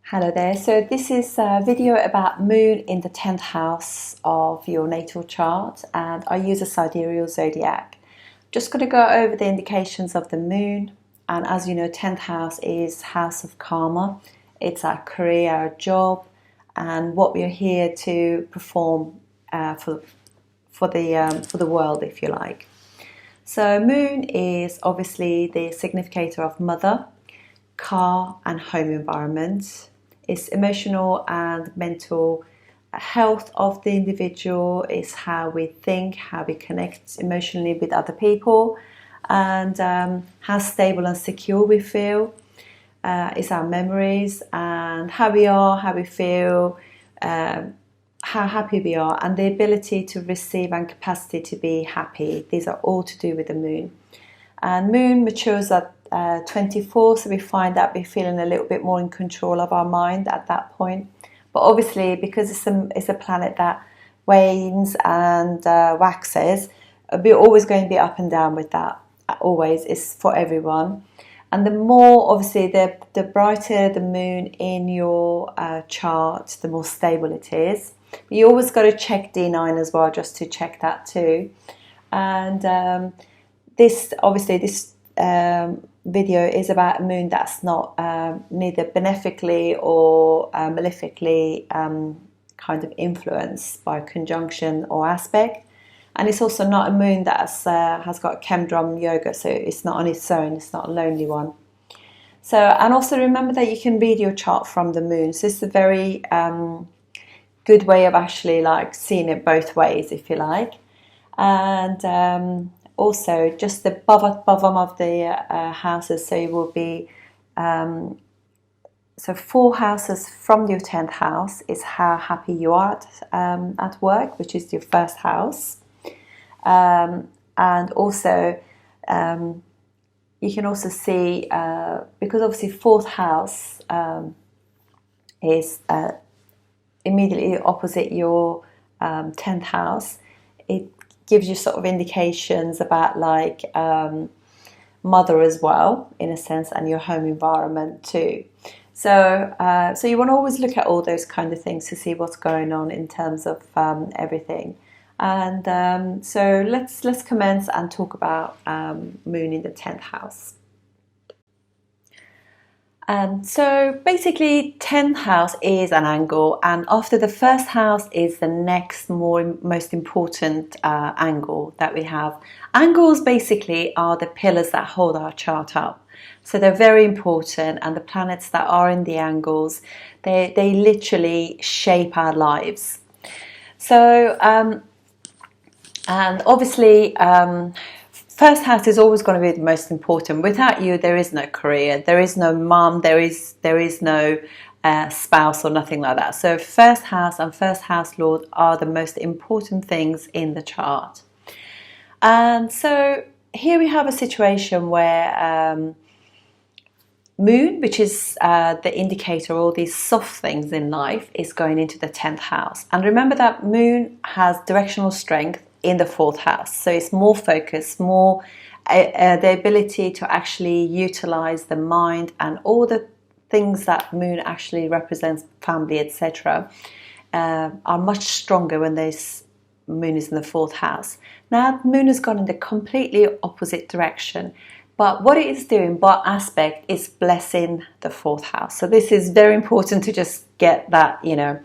Hello there, so this is a video about moon in the 10th house of your natal chart, and I use a sidereal zodiac. Just going to go over the indications of the moon, and as you know, 10th house is house of karma. It's our career, our job, and what we're here to perform for the world, if you like. So moon is obviously the significator of mother, car and home environment. It's emotional and mental health of the individual. It's how we think, how we connect emotionally with other people, and how stable and secure we feel. It's our memories and how we are, how we feel, how happy we are, and the ability to receive and capacity to be happy. These are all to do with the moon. And moon matures at 24, so we find that we're feeling a little bit more in control of our mind at that point. But obviously, because it's a planet that wanes and waxes, we're always going to be up and down with that. Always, it's for everyone. And the more, obviously, the brighter the moon in your chart, the more stable it is. But you always got to check D9 as well, just to check that too. And this video is about a moon that's not neither benefically or malefically kind of influenced by conjunction or aspect, and it's also not a moon that has got Chemdram yoga, so it's not on its own, it's not a lonely one. So, and also remember that you can read your chart from the moon, so it's a very good way of actually like seeing it both ways, if you like. And also just the bottom of the houses, so you will be so 4 houses from your 10th house is how happy you are at work, which is your first house. And also you can also see because obviously 4th house is immediately opposite your 10th house. It gives you sort of indications about like mother as well, in a sense, and your home environment too. So so you want to always look at all those kind of things to see what's going on in terms of everything. And so let's commence and talk about moon in the 10th house. So basically 10th house is an angle, and after the first house is the next most important angle that we have. Angles basically are the pillars that hold our chart up. So they're very important, and the planets that are in the angles, they literally shape our lives. So and obviously first house is always going to be the most important. Without you, there is no career, there is no mum, there is no spouse or nothing like that. So first house and first house lord are the most important things in the chart. And so here we have a situation where moon, which is the indicator of all these soft things in life, is going into the 10th house. And remember that moon has directional strength in the 4th house, so it's more focused, more the ability to actually utilize the mind and all the things that moon actually represents, family, etc., are much stronger when this moon is in the 4th house. Now moon has gone in the completely opposite direction, but what it is doing by aspect is blessing the 4th house. So this is very important to just get that, you know,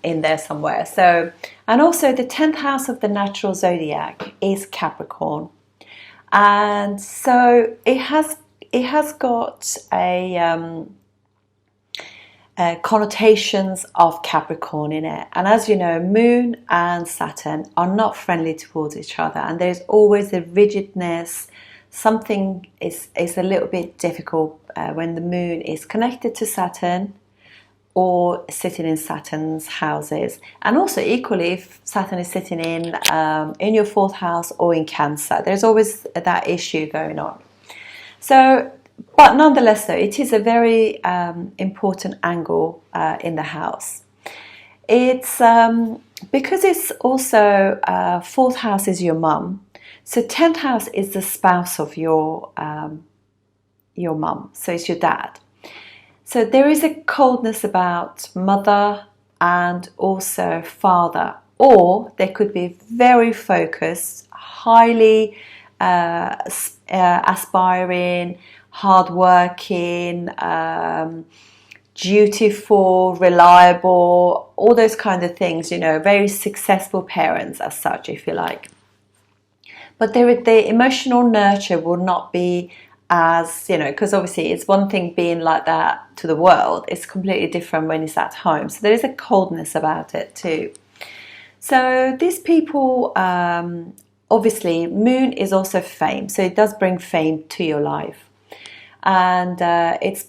in there somewhere. So, and also the 10th house of the natural zodiac is Capricorn, and so it has got a connotations of Capricorn in it. And as you know, moon and Saturn are not friendly towards each other, and there's always a rigidness. Something is a little bit difficult when the moon is connected to Saturn or sitting in Saturn's houses, and also equally if Saturn is sitting in your 4th house or in Cancer, there's always that issue going on. So, but nonetheless, though, it is a very important angle in the house. It's because it's also 4th house is your mum, so 10th house is the spouse of your mum, so it's your dad. So there is a coldness about mother and also father, or they could be very focused, highly aspiring, hardworking, dutiful, reliable, all those kind of things, you know, very successful parents as such, if you like. But the emotional nurture will not be as, you know, because obviously it's one thing being like that to the world, it's completely different when it's at home. So there is a coldness about it too. So these people, obviously, moon is also fame, so it does bring fame to your life, and it's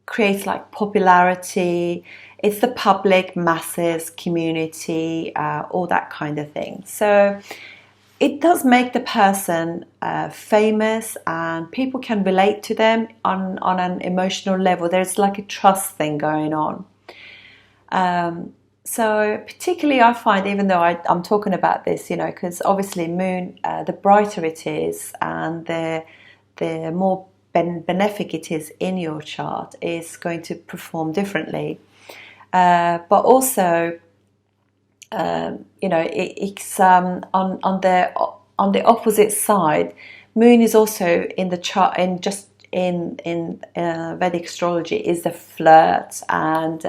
creates like popularity. It's the public, masses, community, all that kind of thing. So it does make the person famous, and people can relate to them on an emotional level. There's like a trust thing going on. So particularly I find, even though I'm talking about this, you know, because obviously moon, the brighter it is and the more benefic it is in your chart, is going to perform differently. But also, you know, it's on the opposite side. Moon is also in the chart, in Vedic astrology, is the flirt, and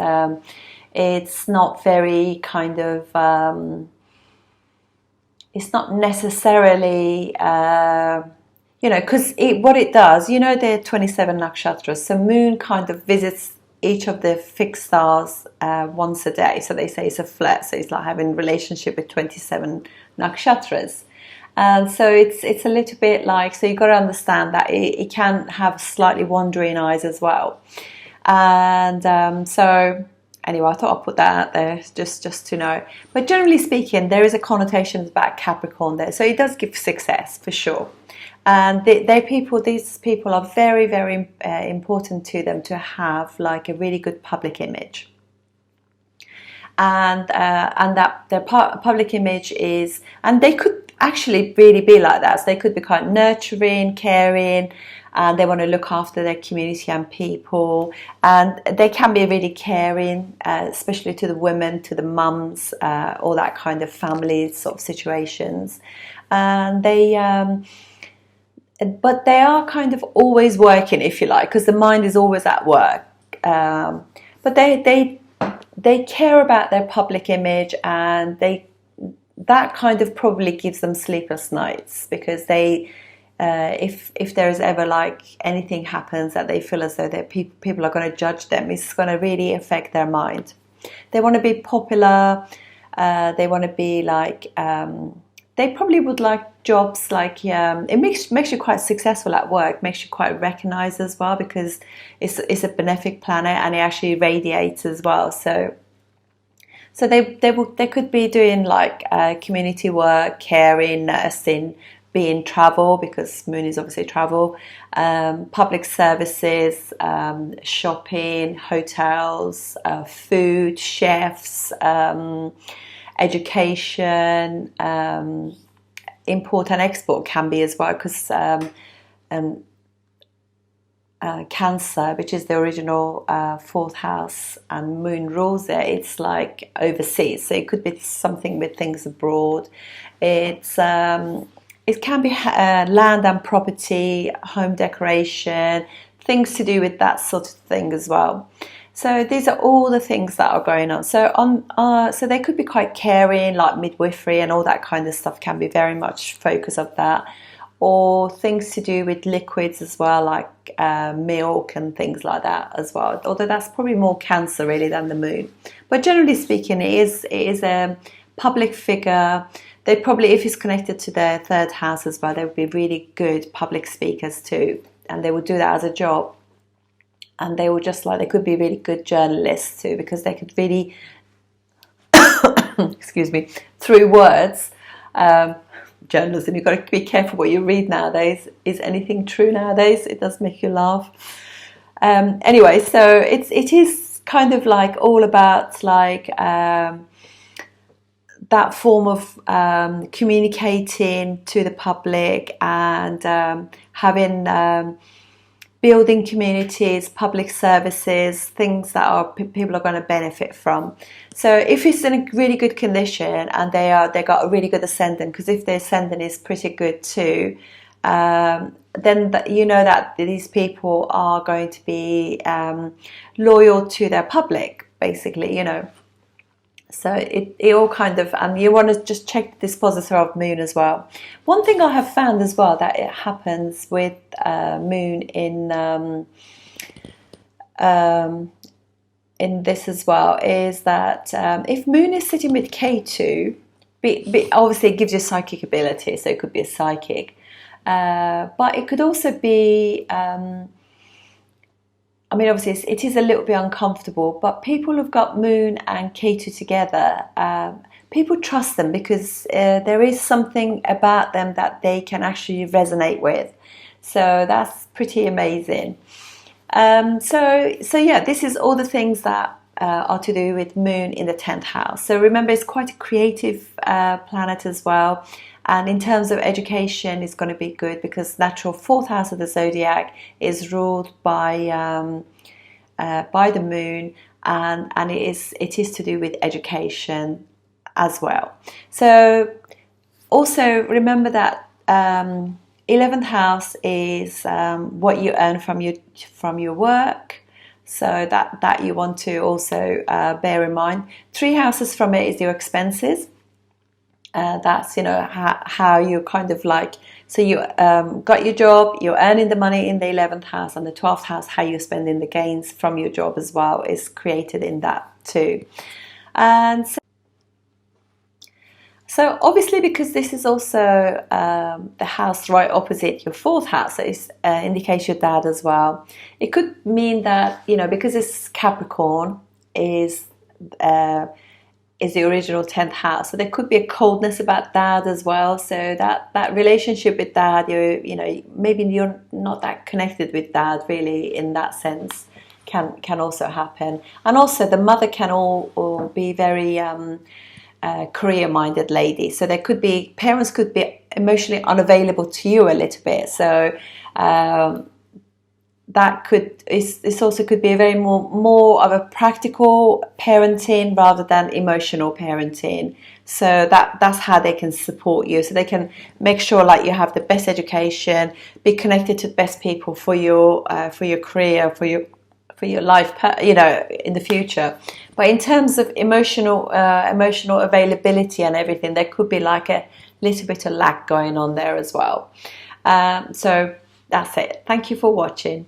it's not very kind of it's not necessarily you know, because what it does, you know, there are 27 nakshatras, so moon kind of visits each of the fixed stars once a day. So they say it's a flirt, so it's like having a relationship with 27 nakshatras. And so it's a little bit like, so you've got to understand that it can have slightly wandering eyes as well. And so anyway, I thought I'd put that out there just to know. But generally speaking, there is a connotation about Capricorn there, so it does give success for sure. And these people are very, very important to them to have like a really good public image. And that their public image is, and they could actually really be like that. So they could be quite nurturing, caring, and they want to look after their community and people. And they can be really caring, especially to the women, to the mums, all that kind of family sort of situations. And but they are kind of always working, if you like, because the mind is always at work. But they care about their public image, and that kind of probably gives them sleepless nights, because they, if there's ever like anything happens that they feel as though people are going to judge them, it's going to really affect their mind. They want to be popular. They want to be like. They probably would like jobs like, it makes you quite successful at work, makes you quite recognised as well, because it's a benefic planet and it actually radiates as well. So they could be doing like community work, caring, nursing, be in travel, because moon is obviously travel, public services, shopping, hotels, food, chefs, education, import and export can be as well, because Cancer, which is the original fourth house, and moon rules there, it's like overseas. So it could be something with things abroad. It can be land and property, home decoration, things to do with that sort of thing as well. So these are all the things that are going on. So so they could be quite caring, like midwifery and all that kind of stuff can be very much focus of that. Or things to do with liquids as well, like milk and things like that as well. Although that's probably more Cancer really than the moon. But generally speaking, it is a public figure. They probably, if it's connected to their third house as well, they would be really good public speakers too, and they would do that as a job. And they were just like, they could be really good journalists too, because they could really, excuse me, through words, journalism, you've got to be careful what you read nowadays. Is anything true nowadays? It does make you laugh. Anyway, so it is kind of like all about like that form of communicating to the public, and having building communities, public services, things that people are going to benefit from. So if it's in a really good condition and they got a really good ascendant, because if the ascendant is pretty good too, then you know that these people are going to be loyal to their public, basically, you know. So it all kind of, and you want to just check the dispositor of moon as well. One thing I have found as well that it happens with moon in this as well is that if moon is sitting with K2, obviously it gives you psychic ability, so it could be a psychic, but it could also be I mean, obviously, it is a little bit uncomfortable, but people who've got Moon and Ketu together, people trust them because there is something about them that they can actually resonate with. So that's pretty amazing. So yeah, this is all the things that are to do with Moon in the 10th house. So remember, it's quite a creative planet as well. And in terms of education, it's going to be good because natural 4th house of the zodiac is ruled by the moon, and it is to do with education as well. So also remember that 11th house is what you earn from your work. So that you want to also bear in mind. 3 houses from it is your expenses. That's, you know, how you kind of like, so you got your job, you're earning the money in the 11th house, and the 12th house, how you're spending the gains from your job as well, is created in that too. And so obviously, because this is also the house right opposite your 4th house, so it indicates your dad as well. It could mean that, you know, because it's Capricorn is the original 10th house, so there could be a coldness about dad as well. So that relationship with dad, you know, maybe you're not that connected with dad really in that sense, can also happen. And also the mother can all be very career-minded lady. So there could be, parents could be emotionally unavailable to you a little bit. So this also could be a very more of a practical parenting rather than emotional parenting. So that's how they can support you. So they can make sure like you have the best education, be connected to the best people for your career, for your life, you know, in the future. But in terms of emotional availability and everything, there could be like a little bit of lack going on there as well. So that's it. Thank you for watching.